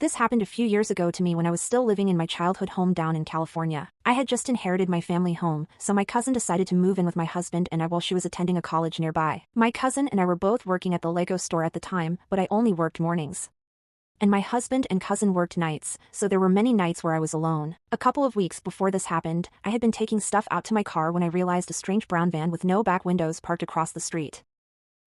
This happened a few years ago to me when I was still living in my childhood home down in California. I had just inherited my family home, so my cousin decided to move in with my husband and I while she was attending a college nearby. My cousin and I were both working at the Lego store at the time, but I only worked mornings. And my husband and cousin worked nights, so there were many nights where I was alone. A couple of weeks before this happened, I had been taking stuff out to my car when I realized a strange brown van with no back windows parked across the street.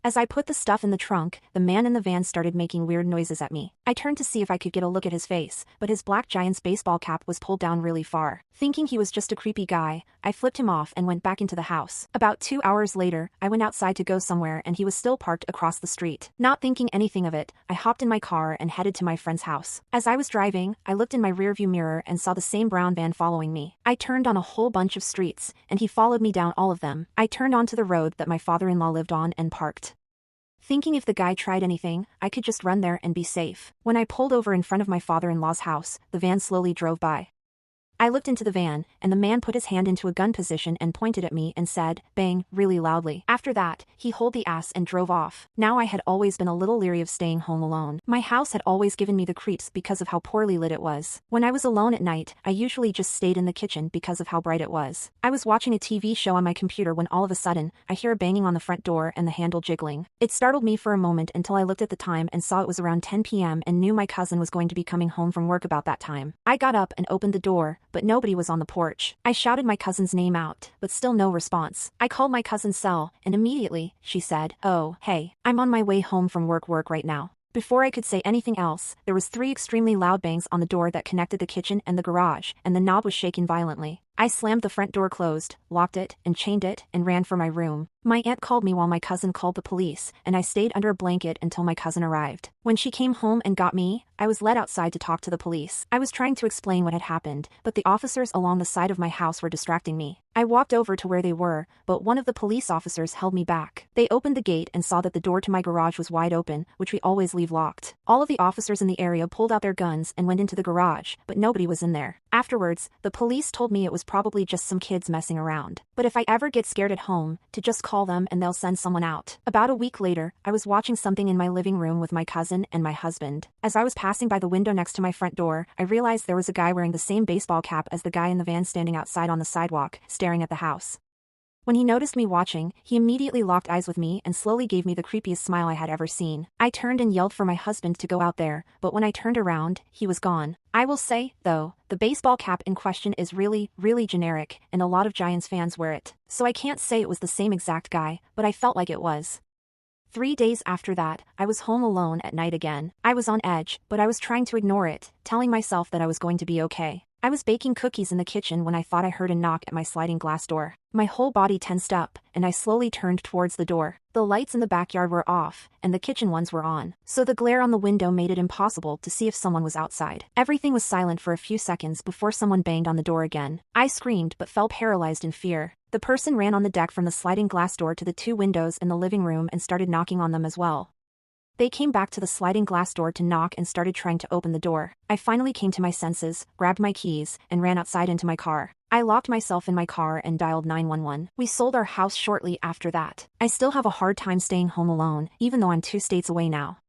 As I put the stuff in the trunk, the man in the van started making weird noises at me. I turned to see if I could get a look at his face, but his black Giants baseball cap was pulled down really far. Thinking he was just a creepy guy, I flipped him off and went back into the house. About 2 hours later, I went outside to go somewhere and he was still parked across the street. Not thinking anything of it, I hopped in my car and headed to my friend's house. As I was driving, I looked in my rearview mirror and saw the same brown van following me. I turned on a whole bunch of streets, and he followed me down all of them. I turned onto the road that my father-in-law lived on and parked. Thinking if the guy tried anything, I could just run there and be safe. When I pulled over in front of my father-in-law's house, the van slowly drove by. I looked into the van, and the man put his hand into a gun position and pointed at me and said, "Bang," really loudly. After that, he hauled the ass and drove off. Now I had always been a little leery of staying home alone. My house had always given me the creeps because of how poorly lit it was. When I was alone at night, I usually just stayed in the kitchen because of how bright it was. I was watching a TV show on my computer when all of a sudden, I hear a banging on the front door and the handle jiggling. It startled me for a moment until I looked at the time and saw it was around 10 p.m. and knew my cousin was going to be coming home from work about that time. I got up and opened the door, but nobody was on the porch. I shouted my cousin's name out, but still no response. I called my cousin's cell, and immediately, she said, "Oh, hey, I'm on my way home from work right now." Before I could say anything else, there was 3 extremely loud bangs on the door that connected the kitchen and the garage, and the knob was shaking violently. I slammed the front door closed, locked it, and chained it, and ran for my room. My aunt called me while my cousin called the police, and I stayed under a blanket until my cousin arrived. When she came home and got me, I was led outside to talk to the police. I was trying to explain what had happened, but the officers along the side of my house were distracting me. I walked over to where they were, but one of the police officers held me back. They opened the gate and saw that the door to my garage was wide open, which we always leave locked. All of the officers in the area pulled out their guns and went into the garage, but nobody was in there. Afterwards, the police told me it was probably just some kids messing around. But if I ever get scared at home, to just call them and they'll send someone out. About a week later, I was watching something in my living room with my cousin and my husband. As I was passing by the window next to my front door, I realized there was a guy wearing the same baseball cap as the guy in the van standing outside on the sidewalk, staring at the house. When he noticed me watching, he immediately locked eyes with me and slowly gave me the creepiest smile I had ever seen. I turned and yelled for my husband to go out there, but when I turned around, he was gone. I will say, though, the baseball cap in question is really generic, and a lot of Giants fans wear it. So I can't say it was the same exact guy, but I felt like it was. 3 days after that, I was home alone at night again. I was on edge, but I was trying to ignore it, telling myself that I was going to be okay. I was baking cookies in the kitchen when I thought I heard a knock at my sliding glass door. My whole body tensed up, and I slowly turned towards the door. The lights in the backyard were off, and the kitchen ones were on, so the glare on the window made it impossible to see if someone was outside. Everything was silent for a few seconds before someone banged on the door again. I screamed but fell paralyzed in fear. The person ran on the deck from the sliding glass door to the 2 windows in the living room and started knocking on them as well. They came back to the sliding glass door to knock and started trying to open the door. I finally came to my senses, grabbed my keys, and ran outside into my car. I locked myself in my car and dialed 911. We sold our house shortly after that. I still have a hard time staying home alone, even though I'm 2 states away now.